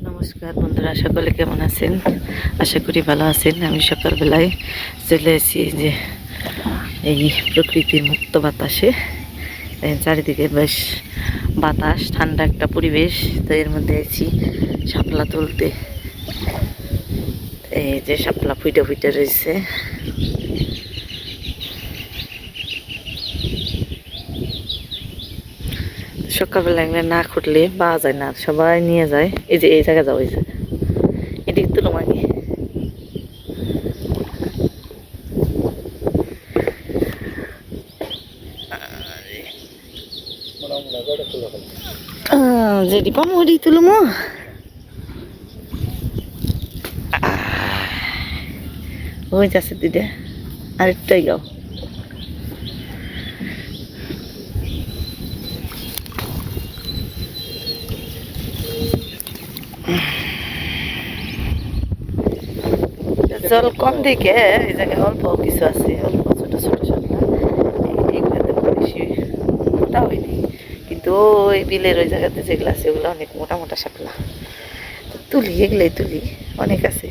নমস্কার বন্ধুরা, সকলে কেমন আছেন? আশা করি ভালো আছেন। আমি সকালবেলায় চলে এসেছি যে এই প্রকৃতির মুক্ত বাতাসে। চারিদিকে বেশ বাতাস, ঠান্ডা একটা পরিবেশ। তো এর মধ্যে এসেছি শাপলা তুলতে। এই যে শাপলা ফুটে ফুটে রয়েছে। সকালবেলা এগুলো না খুঁটলে পাওয়া যায় না, সবাই নিয়ে যায়। এই যে এই জায়গায় যাও, এই জায়গায় এদিকে তুলো মাগে। যেটি পাম ওটি তুলো মো ওই যাচ্ছে দিদে, আরেকটাই গাও। জল কম দিকে এই জায়গায় অল্প কিছু আছে, অল্প ছোট ছোট শাপলা। এগুলোতে বেশি মোটা হয়নি, কিন্তু ওই বিলের ওই জায়গাতে যেগুলো আছে ওগুলো অনেক মোটা মোটা শাপলা। তুলি এগুলোই তুলি, অনেক আছে।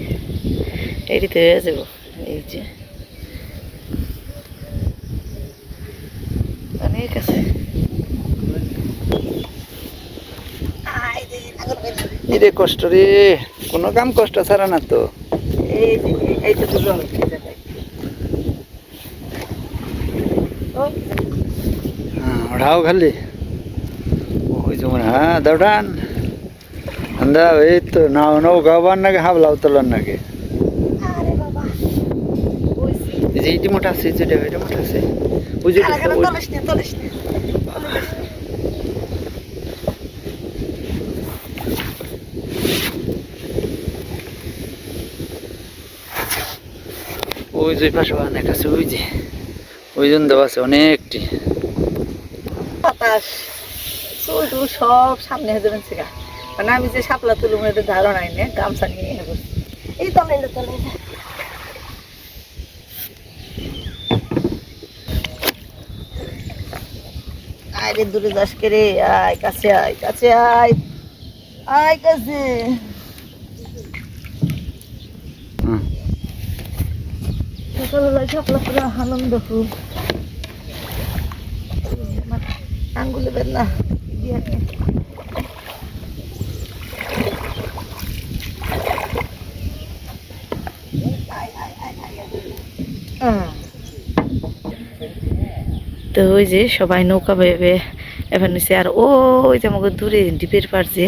এটিতে হয়ে যাব। এই যে অনেক আছে। ইরে কষ্ট রে, কোনো কাম কষ্ট ছাড়া না তো। এই যে এইটা তো জল ওড়াও খালি ওই যেমন হ্যাঁ দৌড়ান আন্দা। এই তো নাও নৌকা বার নাকি হাবলাও তোলার নাকি। এই যে এইটি মোটা আছে, যেটা এটা মোটা আছে। ওই যে ওই যে পাশে অনেক আছে। ওই যে ওই জন দেওয়া আছে অনেকটি বাতাস, চুল টুল সব সামনে হয়ে যাবেন সেগা। মানে আমি যে শাপলা তুলুম এদের ধারণাই নেই, গামছা নিয়ে বসছি। এই তলে তলে আয় রে, দূরে যাস কে রে, আয় কাছে, আয় কাছে, আয় আয় কাছে। সকালবেলায় শাপলা তোলা আনন্দ খুব। আঙ্গুলে বের না দিয়ে তো ওই যে সবাই নৌকা ভেবে এবার নিচ্ছে। আর ওই যে আমাকে দূরে ডিপের পার যে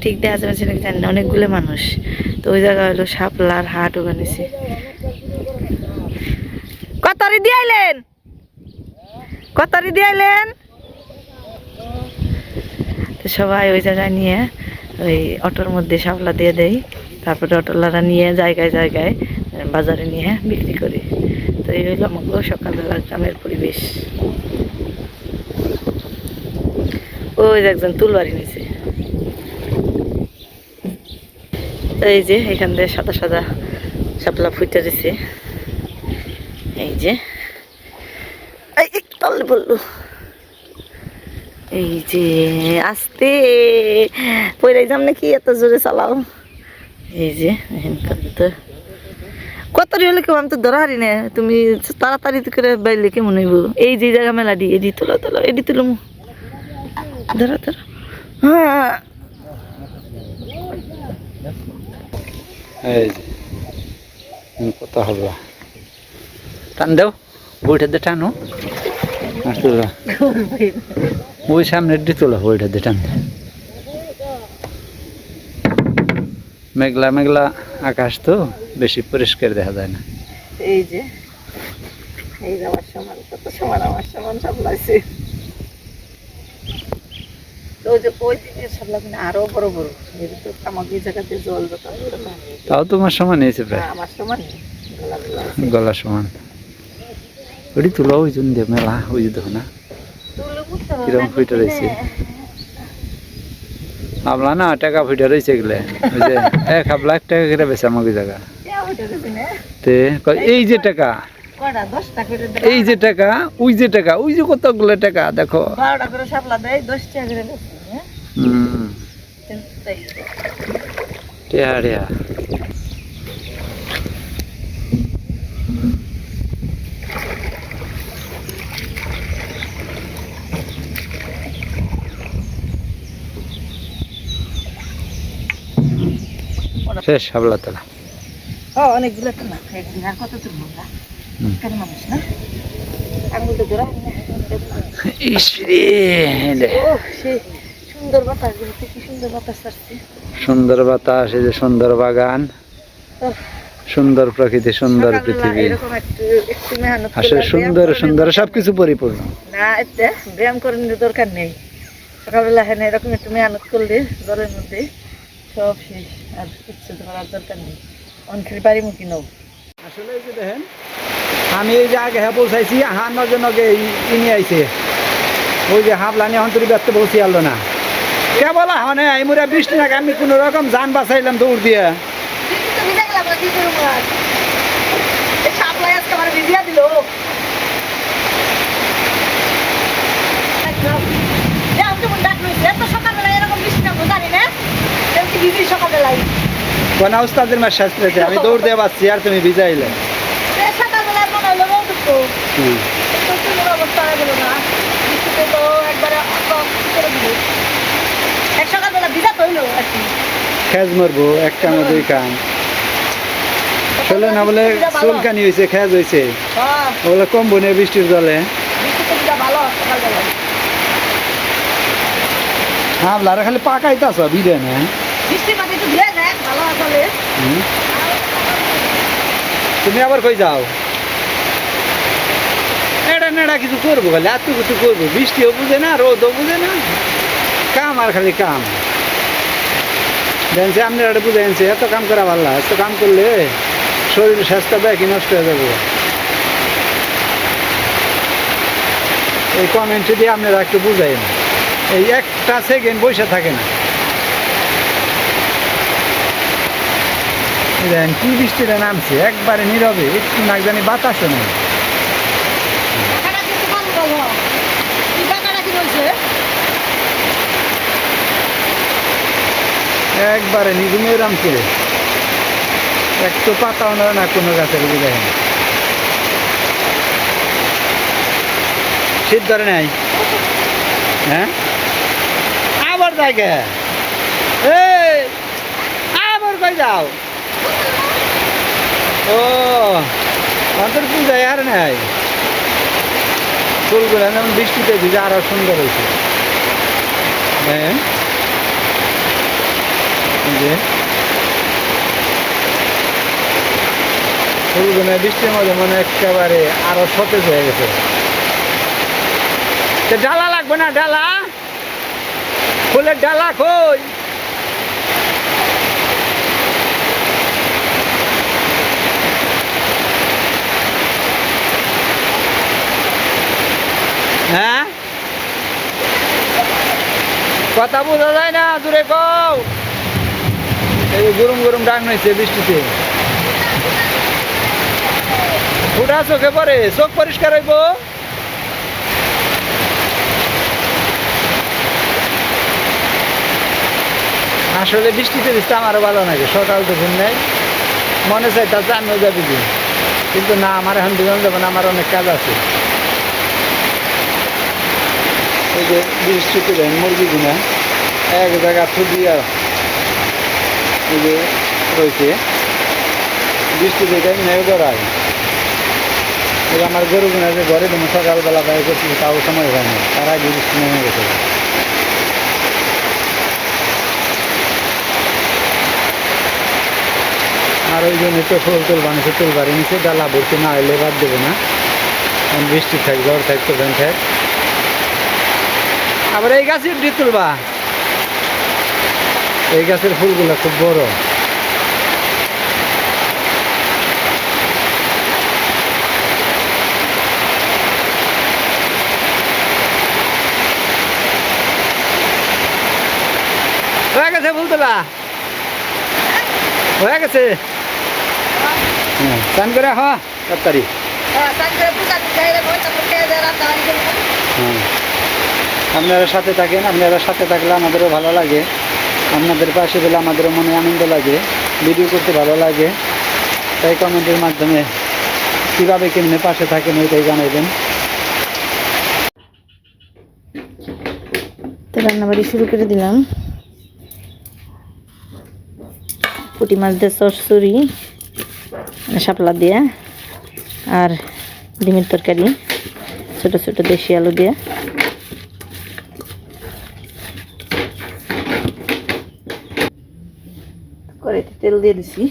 ঠিক দেখা যাচ্ছে নাকি জানি না, অনেকগুলো মানুষ। তো ওই জায়গা হলো শাপলার হাট, ওখানে নিছে। কতারি দিয়ে আইলেন, কতারি দিয়ে আইলেন। তো সবাই ওই জায়গায় নিয়ে ওই অটোর মধ্যে শাপলা দিয়ে দেয়। তারপরে অটোলারা নিয়ে জায়গায় জায়গায় বাজারে নিয়ে বিক্রি করে। তো এই হইলো আমাকে সকালবেলা গ্রামের পরিবেশ। ওই যে একজন তুলবাড়ি নিছে। তো এই যে এখান থেকে সাদা সাদা শাপলা ফুটে দিছে। এই যে তলে বললো, এই যে আস্তে পয়রাই যাম নাকি, এত জোরে চালাও। এই যে কতরি হলে কেউ আমি তো ধরা হারি না। তুমি তাড়াতাড়ি করে বাইলে কেমন হইব? এই যে জায়গা মেলা দি এডি তোলো তোলো, এডি তুলো ধরো ধরো। হ্যাঁ এই যে কত হবে টান দেও, বইটাতে টানো। ওই সামনের দিয়ে তোলা, বইটাতে টান। মেঘলা মেঘলা আকাশ তো বেশি পরিষ্কার দেখা যায় না। এই যে এই আমার সমান, কত সমান আমার সমান সাপলাইছে। তো ওই যে ওই দিকে সাপলা কিনা আরো বড় বড়। তো আমাকে এই জায়গাতে জল যত তাও তোমার সমান হয়েছে প্রায়, আমার সমান গলা সমান। ওটি তুলো ওই জন্য দিয়ে মেলা ওই যে দেখো না কিরকম ফুটে রয়েছে। ভাবলা না টাকা ফুটে রয়েছে এগুলো। ওই যে 1,00,000 টাকা করে বেছে আমাকে জায়গা। এই যে টাকা, এই যে টাকা, ওই যে টাকা, ওই যে কতগুলো টাকা দেখো। 12টা করে শাপলা দেয়, 10 টাকা করে। টিয়া টিয়া শেষ হাবলা তোলা অনেকগুলো তো না একদিন আর কত তুলবো না কেন মানুষ না আঙুল তো ধরা ইসরে ও সেই সুন্দর বাতাস বলতে কি সুন্দর বাতাস আসছে সুন্দর বাতাস এই যে সুন্দর বাগান সুন্দর প্রকৃতি সুন্দর পৃথিবী এরকম একটু একটু মেহনত আসলে সুন্দর সুন্দর সবকিছু পরিপূর্ণ না এটা ব্যায়াম করার দরকার নেই সকালবেলা হ্যাঁ এরকম একটু মেহনত করলে ঘরের মধ্যে সব শেষ আর কিচ্ছু করার দরকার নেই অনেকের বাড়ি মুখী নব আসলে এই যে দেখেন আমি এই যে আগে হ্যাঁ পৌঁছাইছি হান্নার জন্য ইনি আইছে ওই যে হাবলানি অন্তরি ব্যস্ত পৌঁছে আলো না কেবল হনে এই মুরা বৃষ্টি না আমি কোনো রকম যান বাঁচাইলাম দৌড় দিয়ে সকালবেলায় কোন উস্তাদের মাস শাস্ত্রেতে আমি দৌড় দিয়ে পাচ্ছি আর তুমি ভিজাইলে সকালবেলায় মনে হলো তো অবস্থা হয়ে গেল না বৃষ্টিতে তো একবারে করে দিল এক সকালবেলা ভিজা তৈল আর কি খেজ মরবো এক কান দুই কান শোলে না বলে চুলকানি হয়েছে খেজ হয়েছে ওগুলো কম বনে বৃষ্টির জলে ভালো সকালবেলায় হাবলার খালি পাকাইতাছ বিদে না বৃষ্টির মাঠে একটু ধুয়ে নেয় ভালো আসলে তুমি আবার কই যাও নেড়া নেড়া কিছু করবো খালি এত কিছু করবো বৃষ্টিও বুঝে না রোদও বুঝে না কাম আর খালি কাম জানছে আপনারা বুঝাইছে এত কাম করা ভালো এত কাম করলে শরীর স্বাস্থ্য ব্যাকি নষ্ট হয়ে যাবো এই কমেন্টে দিয়ে আপনারা একটু বুঝাই না এই একটা সেকেন্ড বসে থাকে না দেখেন কি বৃষ্টিটা নামছে একবারে নীরবে একটু নাক জানি বাতাসও নেই একবারে নিগুমে রাম করে একটু পাতাও নয় না কোনো গাছের দেখেন শীত ধরে নাই হ্যাঁ আবার জায়গা এই আবার কই যাও ও অন্তর পূজায় আর নাই ফুলগুলো যেমন বৃষ্টিতে ভিজে আরো সুন্দর হয়েছে হ্যাঁ ফুলগুলো বৃষ্টির মধ্যে মনে একেবারে আরো সতেজ হয়ে গেছে ডালা লাগবে না ডালা ফুলের ডালা কই হ্যাঁ কথা বোঝা যায় না দূরে কও এই গরম গরম ডাক নাইছে বৃষ্টিতে ফুটা চোখে পড়ে চোখ পরিষ্কার হইব আসলে বৃষ্টিতে ভিজতে আমারও ভালো লাগে সকাল তো ঘুম নেই মনে চাই তাতে আমিও যাবি দিন কিন্তু না আমার এখন দুজন যাবো না আমার অনেক কাজ আছে এই যে বৃষ্টিতে দেন মুরগি কিনা এক জায়গা থুদিয়া এই যে রয়েছে বৃষ্টিতে টাইম নেই গড়ায় এই আমার গরু কিনা যে ঘরে তুমি সকালবেলা বাইরে করছি তাও সময় হয় না তার আগে বৃষ্টি নেমে গেছে আর ওই জন্য তো ফুল তুলবানিছে তুলবারি নিচে ডালা ভর্তি না হলে বাদ দেবে না বৃষ্টি থাক ঝড় থাক তুলবেন থাক আবার এই গাছের দিয়ে তুলবা এই গাছের ফুলগুলো খুব বড় হয়ে গেছে ফুল তোলা হয়ে গেছে চান করে হ্যাঁ তাড়াতাড়ি আপনারা সাথে থাকেন আপনারা সাথে থাকলে আমাদেরও ভালো লাগে আপনাদের পাশে পেলে আমাদের মনে আনন্দ লাগে, ভিডিও করতে ভালো লাগে। তাই কমেন্টের মাধ্যমে কীভাবে কেমনে পাশে থাকেন ওইটাই জানাইবেন। তো রান্নাবাড়ি শুরু করে দিলাম। পুঁটি মাছ দিয়ে চচ্চড়ি, শাপলা দিয়ে, আর ডিমের তরকারি ছোট ছোট দেশি আলু দিয়ে। কড়াইতে তেল দিয়ে দিছি।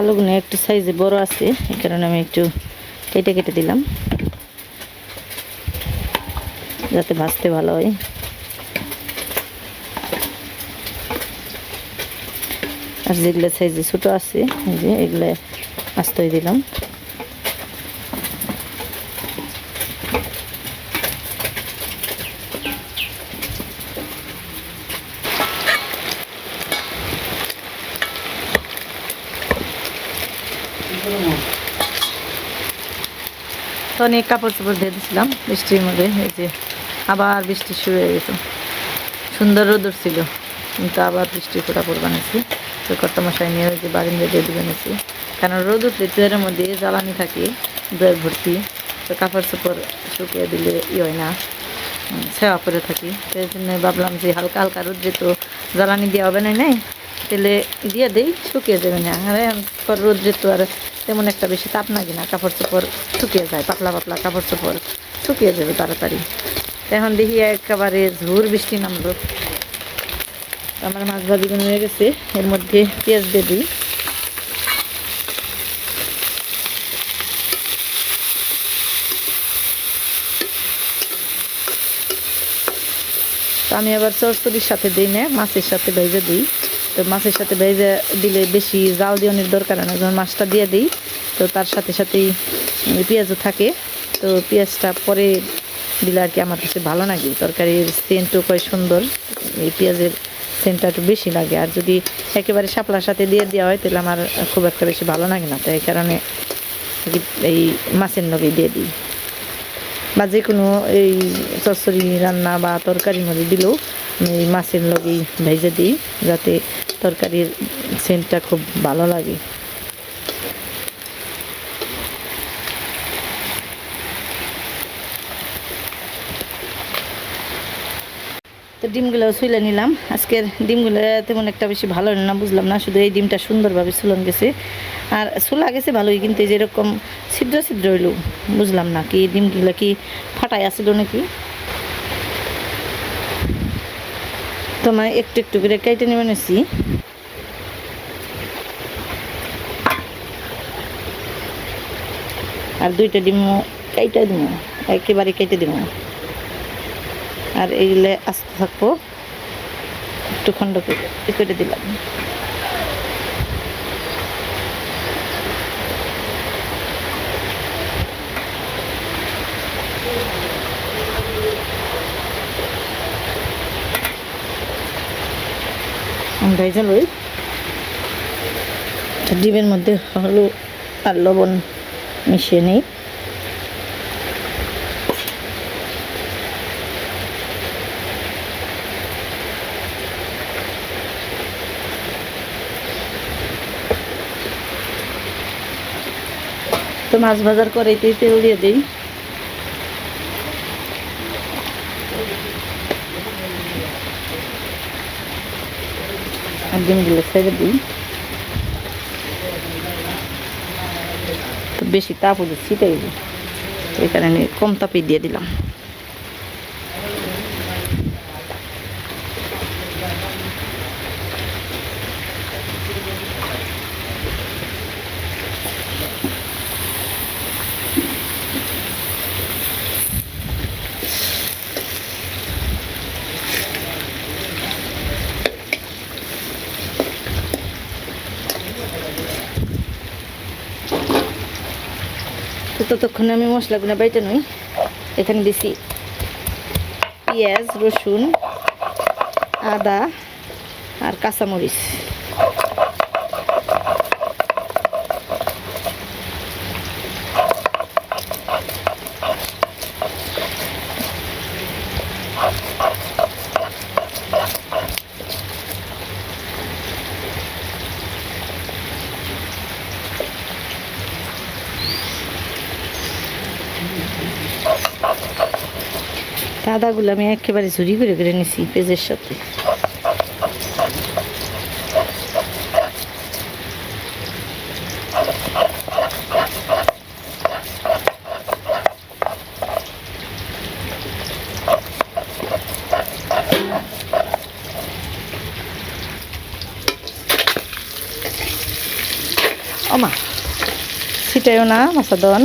আলুগুলো একটু সাইজে বড় আছে, এই কারণে আমি একটু কেটে কেটে দিলাম যাতে ভাজতে ভালো হয়। আর যেগুলো সাইজে ছোটো আছে এই যে এগুলো আস্তে দিলাম। তো অনেক কাপড় চোপড় দিয়ে দিয়েছিলাম বৃষ্টির মধ্যে, এই যে আবার বৃষ্টি শুরু হয়ে গেছে। সুন্দর রোদ ছিল কিন্তু আবার বৃষ্টির ফোঁটা পড়ে বানিয়েছি। তো কর্তামশাই নিয়ে যে বারিন্দা দিয়ে বানিয়েছি, কারণ রোদ উঠলে চুয়ের মধ্যে জ্বালানি থাকে দইয়ের ভর্তি, তো কাপড় চোপড় শুকিয়ে দিলে হয় না, সেবা করে থাকি। তো এই জন্য ভাবলাম যে হালকা হালকা রোদ্রে তো জ্বালানি দেওয়া হবে না, তেলে দিয়ে দিই শুকিয়ে যাবে না। আর রোদ্রে তো আর তেমন একটা বেশি তাপ লাগে না, কাপড় চোপড় শুকিয়ে যায়, পাতলা পাতলা কাপড় চোপড় শুকিয়ে যাবে তাড়াতাড়ি। এখন দেখি একেবারে ঝুর বৃষ্টি নামলো। আমার মাছ ভাজিগুলো হয়ে গেছে, এর মধ্যে পেঁয়াজ দিয়ে দিই। তো আমি আবার চচ্চড়ির সাথে দিই না, মাছের সাথে ভেজে দিই। তো মাছের সাথে ভেজে দিলে বেশি জাল দেওয়ানোর দরকার হয় না, যখন মাছটা দিয়ে দিই তো তার সাথে সাথেই পেঁয়াজও থাকে। তো পেঁয়াজটা পরে দিলে আর কি আমার কাছে ভালো লাগে, তরকারির সেন্টও কয় সুন্দর, এই পেঁয়াজের সেন্টটা একটু বেশি লাগে। আর যদি একেবারে শাপলার সাথে দিয়ে দেওয়া হয় তাহলে আমার খুব একটা বেশি ভালো লাগে না, তাই এই কারণে এই মাছের নগে দিয়ে দিই। বা যে কোনো এই চচ্চড়ি রান্না বা তরকারির মধ্যে দিলেও আমি এই মাছের লগেই ভেজে দিই, যাতে তরকারির সেন্টটা খুব ভালো লাগে। তো ডিমগুলো ছুলে নিলাম। আজকের ডিমগুলো তেমন একটা বেশি ভালো হলো না, বুঝলাম না, শুধু এই ডিমটা সুন্দরভাবে ছুলন গেছে। আর ছোলা গেছে ভালোই, কিন্তু যেরকম ছিদ্র ছিদ্র হইলো বুঝলাম না কি ডিমগুলো কি ফাটাই আসছিল নাকি। তোমার একটু একটু করে কেটে নেবে নিয়েছি। আর দুইটা ডিমও কেটে দিব, একেবারে কেটে দিব। আর এইগুলো আস্তে থাকবো, একটু খন্ড করে দিলাম। ভেজে লই ডিমের মধ্যে হলুদ আর লবণ মিশিয়ে নিই। তো মাছ ভাজার কড়াইতেই তেল দিয়ে দিই। আর ডিমগুলো ছেড়ে দিই। তো বেশি তাপ হলে ছিটাই দিই, এই কারণে কম তাপে দিয়ে দিলাম। তো ততক্ষণে আমি মশলাগুলো বাইটে নই। এখানে দিছি পেঁয়াজ, রসুন, আদা আর কাঁচামরিচ। আদাগুলো আমি একেবারে ঝুরি করে করে নিছি পেঁয়াজের সাথে। ওমা ছিটাইও না মাছাদন।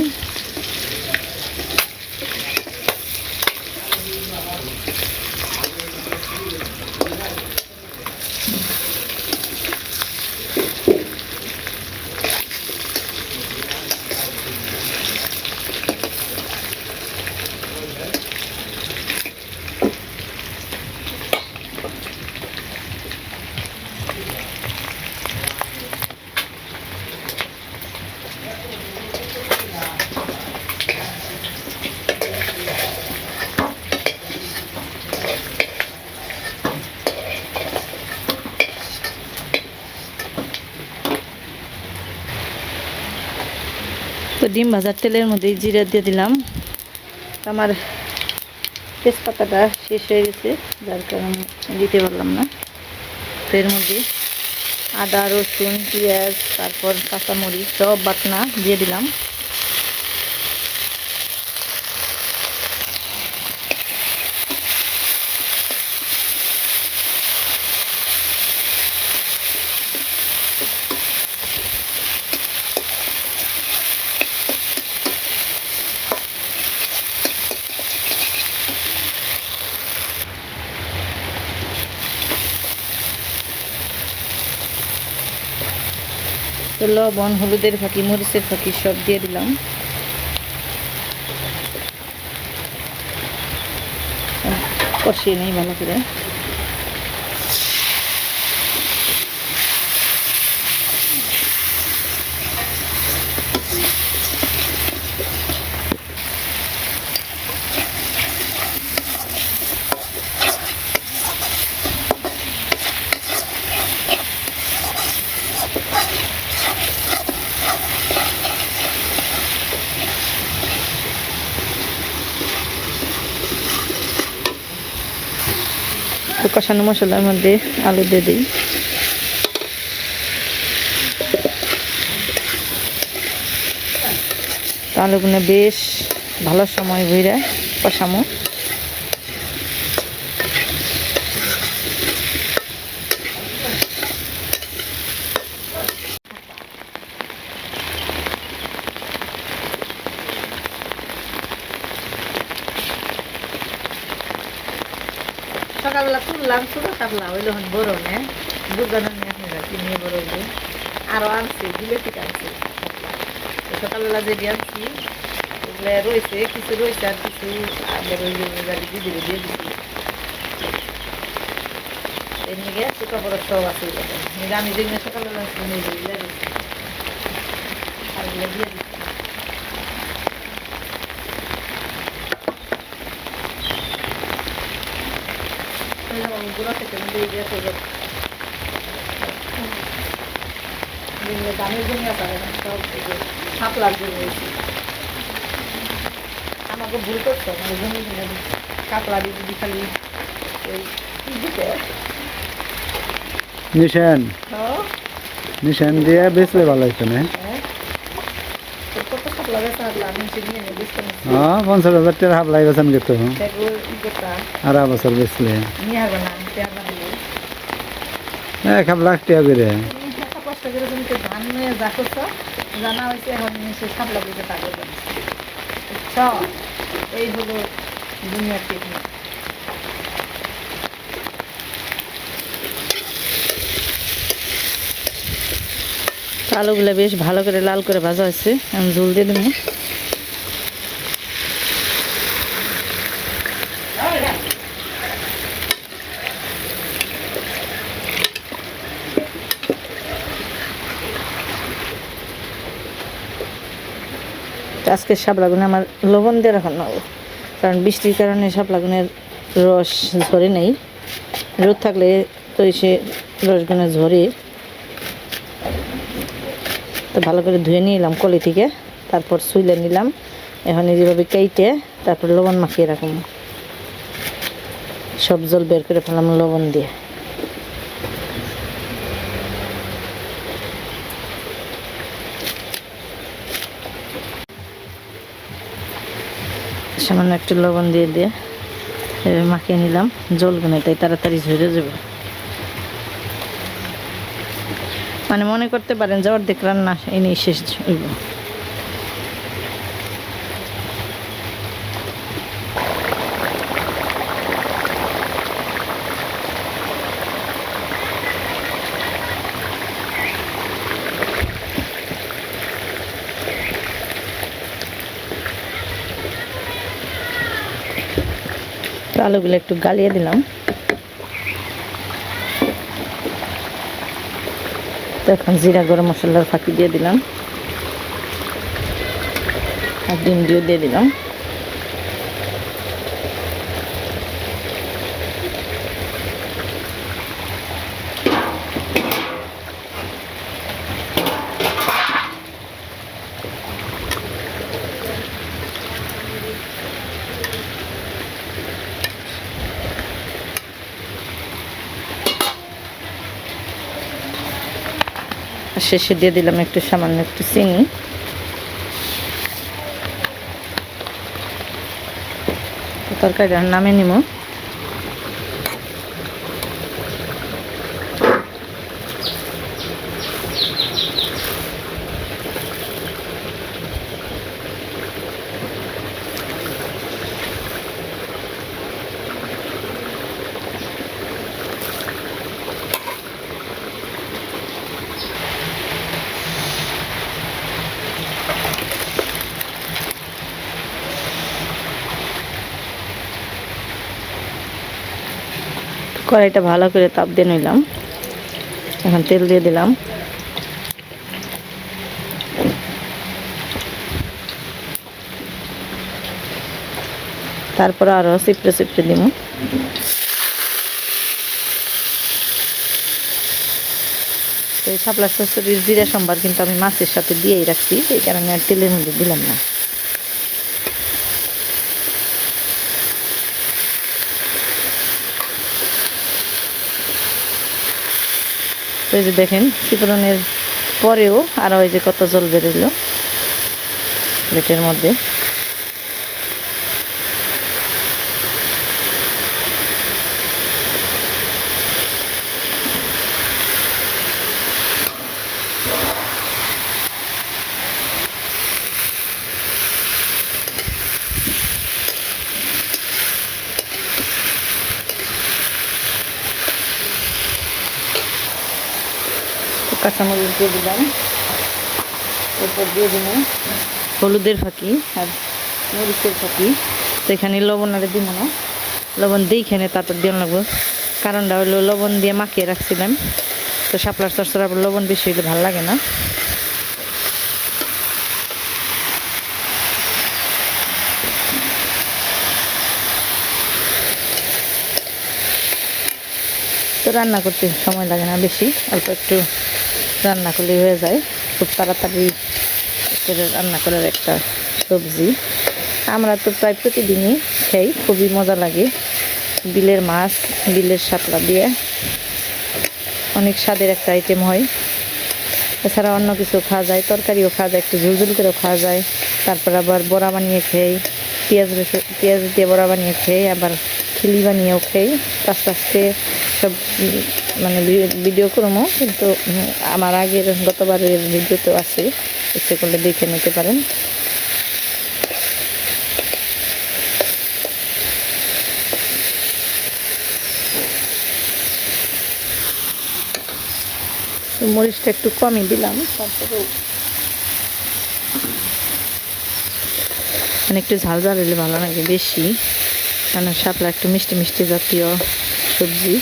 তো ডিম ভাজার তেলের মধ্যে জিরা দিয়ে দিলাম। আমার তেজপাতাটা শেষ হয়ে গেছে, যার কারণে দিতে পারলাম না। তো এর মধ্যে আদা, রসুন, পেঁয়াজ, তারপর কাঁচামরিচ সব বাটনা দিয়ে দিলাম। তো লবণ, হলুদের ফাঁকি, মরিচের ফাঁকি সব দিয়ে দিলাম। কষিয়ে নেই ভালো করে। তো কষানো মশলার মধ্যে আলু দিয়ে দিই। তো আলুগুলো বেশ ভালো সময় ভরে কষামো। সকালবেলা তুললাম ছোটো কাতলা হইলো হন বড় নে বুঝানো নিয়ে বড় হইলে আরও আনছি বিলেতি আনছি। সকালবেলা যে আনছি ওগুলো রয়েছে, কিছু রয়েছে আর কিছু আগে রইল গাড়ি দিদি দিয়ে দিচ্ছি। এমনি গিয়ে ছোটো বড় সব আছে আমি যেগুলো সকালবেলা আর এগুলো দিয়ে দিচ্ছি গুঁড়ো থেকে দিয়ে দিয়ে দামের জন্য সব শাপলার জন্য হয়েছে আমাকে ভুল করতো মানে জমি কাপড়া দিয়ে যদি খালি ওই দিতে নিশান দিয়ে বেচলে ভালো হইতো না কত শাপলা বেচা আমি নিয়ে বেচতে হ্যাঁ 50,000 টাকা হাবলাই বেচান গেত আর বছর বেচলে নিয়ে হবে না আমি পেয়ার বানাবো 1 লাখ টাকা করে কষ্ট করে তুমি তো ধান নিয়ে যা করছো জানা হয়েছে এখন সে শাপলা দিতে টাকা এই হলো দুনিয়ার টেকনিক আলুগুলো বেশ ভালো করে লাল করে ভাজা হয়েছে আমি ঝোল দিয়ে দেবো আজকে শাপলাগুনে আমার লবণ দিয়ে রাখানো হবে কারণ বৃষ্টির কারণে শাপলাগুনের রস ঝরে নেই রোদ থাকলে তো সে রসগুলো ঝরে তো ভালো করে ধুয়ে নিলাম কলি থেকে তারপর শুইলে নিলাম এখন যেভাবে কেটে তারপর লবণ মাখিয়ে রাখুন সব জল বের করে ফেলাম লবণ দিয়ে সামান্য একটু লবণ দিয়ে দিয়ে মাখিয়ে নিলাম জলগুলো তাই তাড়াতাড়ি ঝরে যাবে মানে মনে করতে পারেন যে অর্ধেক রান্না এনেই শেষ হইব আলুগুলো একটু গালিয়ে দিলাম এখন জিরা গরম মশলার ফাঁকি দিয়ে দিলাম আর ডিম দিয়ে দিলাম শেষে দিয়ে দিলাম একটু সামান্য একটু চিনি তরকারিটা নামে নিব কড়াইটা ভালো করে তাপ দিয়ে নিলাম এখন তেল দিয়ে দিলাম তারপর আরো চিপড়ে চিপড়ে দিব তো এই শাপলা চচ্চড়ির জিরা সম্বার কিন্তু আমি মাছের সাথে দিয়েই রাখছি এই কারণে আর তেলের মধ্যে দিলাম না তো এই যে দেখেন শিপরনের পরেও আরও এই যে কত জল বেরোলো প্লেটের মধ্যে কাঁচামরিচ দিয়ে দিলাম এরপর দিয়ে দিলাম হলুদের ফাঁকি আর মরিচের ফাঁকি তো এখানে লবণ আর দিব না লবণ দিই খেনে তারপর দিয়ে লাগবো কারণটা হলো লবণ দিয়ে মাখিয়ে রাখছিলাম, তো শাপলার চচ্চড়া আবার লবণ বেশি হলে ভালো লাগে না। তো রান্না করতে সময় লাগে না বেশি, অল্প একটু রান্না করলে হয়ে যায়, খুব তাড়াতাড়ি করে রান্না করার একটা সবজি। আমরা তো প্রায় প্রতিদিনই খাই, খুবই মজা লাগে। বিলের মাছ, বিলের শাপলা দিয়ে অনেক স্বাদের একটা আইটেম হয়। এছাড়া অন্য কিছু খাওয়া যায়, তরকারিও খাওয়া যায়, একটু ঝুলঝুল করেও খাওয়া যায়। তারপর আবার বড়া বানিয়ে খেই, পেঁয়াজ দিয়ে বড়া বানিয়ে খেই, আবার খিলি বানিয়েও খেই। আস্তে আস্তে সব মানে ভিডিও করবো, কিন্তু আমার আগের গতবারের ভিডিওতেও আছে, ইচ্ছে করলে দেখে নিতে পারেন। মরিচটা একটু কমই দিলাম, তারপরে মানে একটু ঝাল ঝাল হলে ভালো লাগে বেশি, কারণ শাপলা একটু মিষ্টি মিষ্টি জাতীয় সবজি।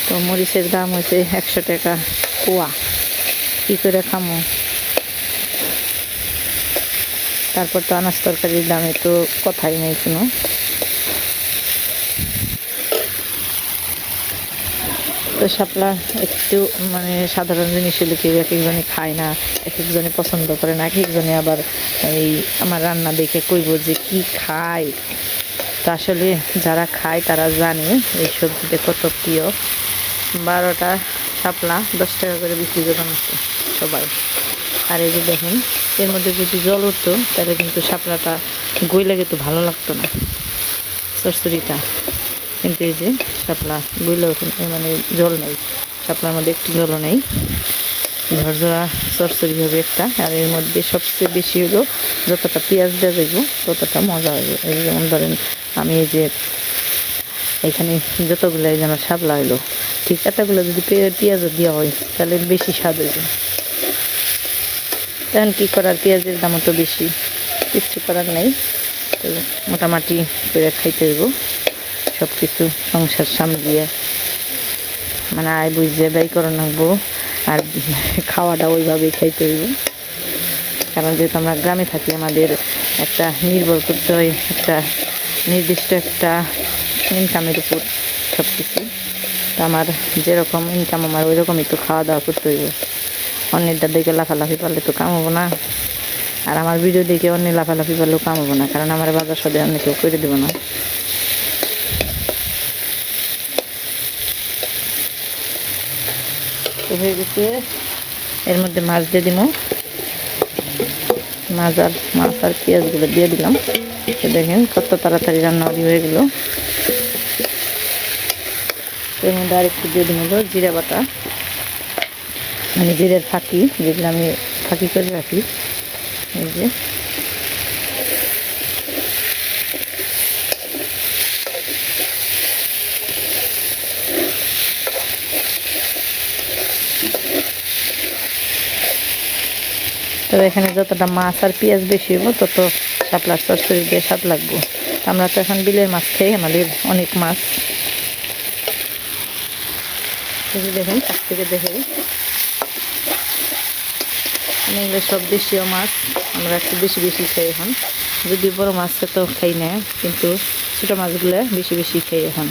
তো মরিচের দাম হচ্ছে 100 টাকা পোয়া, কী করে খামো। তারপর তো আনাজ তরকারির দামে তো কথাই নেই কোনো। তো শাপলা একটু মানে সাধারণ জিনিস হলে কেউ এক একজনে খায় না, এক একজনে পছন্দ করে না, এক একজনে আবার এই আমার রান্না দেখে কইব যে কি খায়। তো আসলে যারা খায় তারা জানে এই সবজিতে কত প্রিয়। 12টা শাপলা 10 টাকা করে বিক্রি করে আছে সবাই। আর এই যে দেখেন, এর মধ্যে যদি জল উঠতো তাহলে কিন্তু শাপলাটা গইলে কিন্তু ভালো লাগতো না চচ্চড়িটা। কিন্তু এই যে শাপলা গইলে মানে জল নেই, শাপলার মধ্যে একটু জলও নেই, ঝরঝরা চচ্চড়ি হবে একটা। আর এর মধ্যে সবচেয়ে বেশি হলো যতটা পেঁয়াজ দেওয়া যাইব ততটা মজা হবে। এই যেমন ধরেন আমি এই যে এখানে যতগুলো এই যে আমার শাপলা হলো, ঠিক এতগুলো যদি পেঁয়াজও দেওয়া হয় তাহলে বেশি স্বাদ হইবে। তখন কী করার, পেঁয়াজের দামও তো বেশি, কিচ্ছু করার নেই। তো মোটামুটি করে খাইতে হইব, সব কিছু সংসার সামলিয়ে মানে আয় বুঝে ব্যয় করে রাখবো। আর খাওয়াটা ওইভাবেই খাইতে হইব, কারণ যেহেতু আমরা গ্রামে থাকি আমাদের একটা নির্ভর করতে হয় একটা নির্দিষ্ট একটা ইনকামের উপর সব কিছু। তো আমার যেরকম ইনকাম আমার ওই রকমই তো খাওয়া দাওয়া করতে হইব। অন্যেরটা দেখে লাফালাফি পারলে তো কামাবো না, আর আমার ভিডিও দেখে অন্য লাফালাফি পারলেও কামাবো না, কারণ আমার বাজার সদে অন্য কেউ করে দেবো না। তো হয়ে গেছে, এর মধ্যে মাছ দিয়ে দিব, মাছ আর পেঁয়াজগুলো দিয়ে দিলাম। তো দেখেন কত তাড়াতাড়ি রান্না হয়ে গেল। এর মধ্যে আরেকটু দিয়ে দিব জিরা বাটা, মানে জিরের ফাঁকি, যেগুলো আমি ফাঁকি করে রাখি। এই যে তবে এখানে যতটা মাছ আর পেঁয়াজ বেশি হইব তত শাপলার চচ্চড়ি দিয়ে স্বাদ লাগবো। আমরা তো এখন বিলের মাছ খাই, আমাদের অনেক মাছ। দেখেন কাছ থেকে দেখে এগুলো সব দেশীয় মাছ, আমরা একটু বেশি বেশি খাই এখন। যদি বড় মাছ তো খাই না, কিন্তু ছোটো মাছগুলো বেশি বেশি খাই এখন।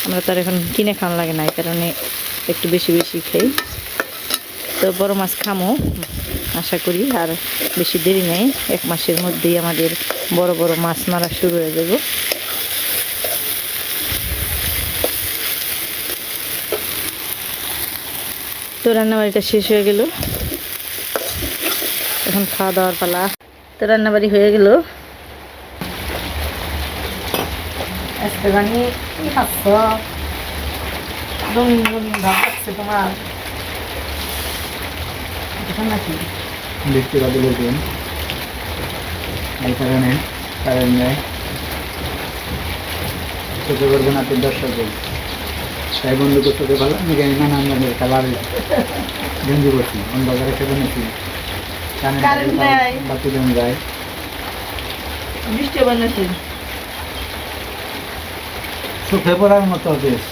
আমরা তো আর এখন কিনে খাওয়া লাগে না, এই কারণে একটু বেশি বেশি খাই। তো বড় মাছ খামো আশা করি, আর বেশি দেরি নেই, 1 মাসের মধ্যেই আমাদের বড় বড় মাছ মারা শুরু হয়ে যাবে। তো রান্নাবাড়িটা শেষ হয়ে গেল, এখন খাওয়া দাওয়ার পালা। তো রান্নাবাড়ি হয়ে গেল। আজকে রানি কি খাচ্ছ? রঙিন রঙিন ভাব লাগছে তোমার নাকি? দেখতে পাবো দেখবেন, এই কারণে ছোটো করবেন আপনি দর্শক তাই বন্ধু করতে ভালো। আমি জানি না নানানের খাবার গেঞ্জি করছি অন্ধকারে খেতে নিয়েছি, বাতি জন যায় বৃষ্টি বানাচ্ছি চোখে পড়ার মতো বেশ।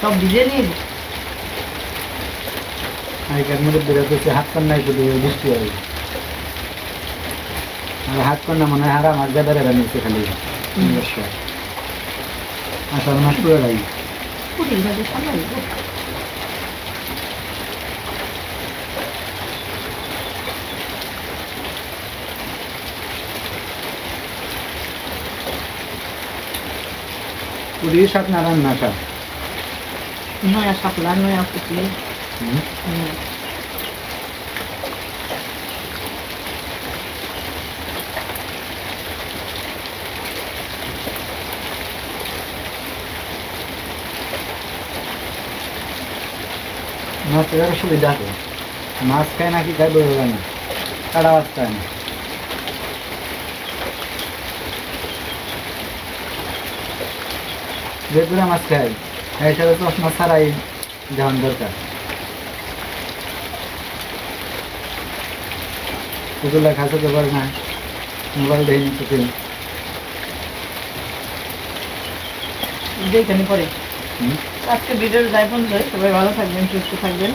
সব ভিজে নিয়ে আগেকার মধ্যে বেরোতে হাত কান্না একটু বৃষ্টি হয়, আর হাত কান্না মনে হয় হারা মাছ বেড়ে নিচ্ছে খালি আষাঢ় মাস পুরো লাগে। পুরী শাক না রান্না শাক? নয়া শাপলা নয়া পুতলি মাছের আরো সুবিধা আছে, মাছ খায় নাকি খায় বোঝা যায় না, কাটা মাছ খায় না। যেগুলো মাছ খায় হিসাবে চশমা ছাড়াই যাওয়ার দরকার। এগুলো খাওয়াতে পারে না, মোবাইল দেখে নিচ্ছে। যেখানে পরে আজকে ভিডিওর যাই বন্ধু, সবাই ভালো থাকবেন, সুস্থ থাকবেন।